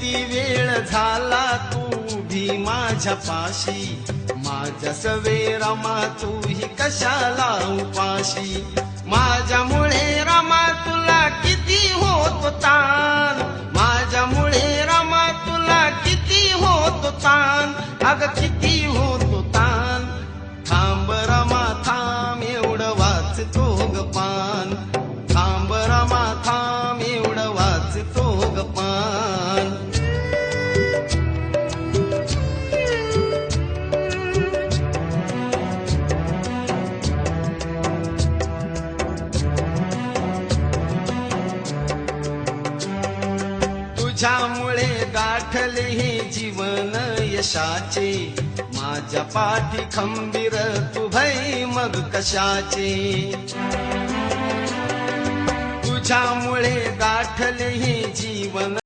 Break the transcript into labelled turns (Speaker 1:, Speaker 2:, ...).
Speaker 1: किती वेळ झाला तू उभी माझ्या पाशी, माझ्या सवे रमा तू ही कशाला उपाशी. माझ्यामुळे रमा तुला किती होत ताण, माझ्यामुळे रमा तुला किती होत ताण, अग किती होत ताण. थांब रमा थांब एवढं वाचतो ग पान, थांब रमा थांब एवढं वाचतो ग पान. तुझ्यामुळे गाठले हे जीवन यशाचे, माझ्या पाठी खंबीर तू भई मग कशाचे. तुझ्यामुळे गाठले हे जीवन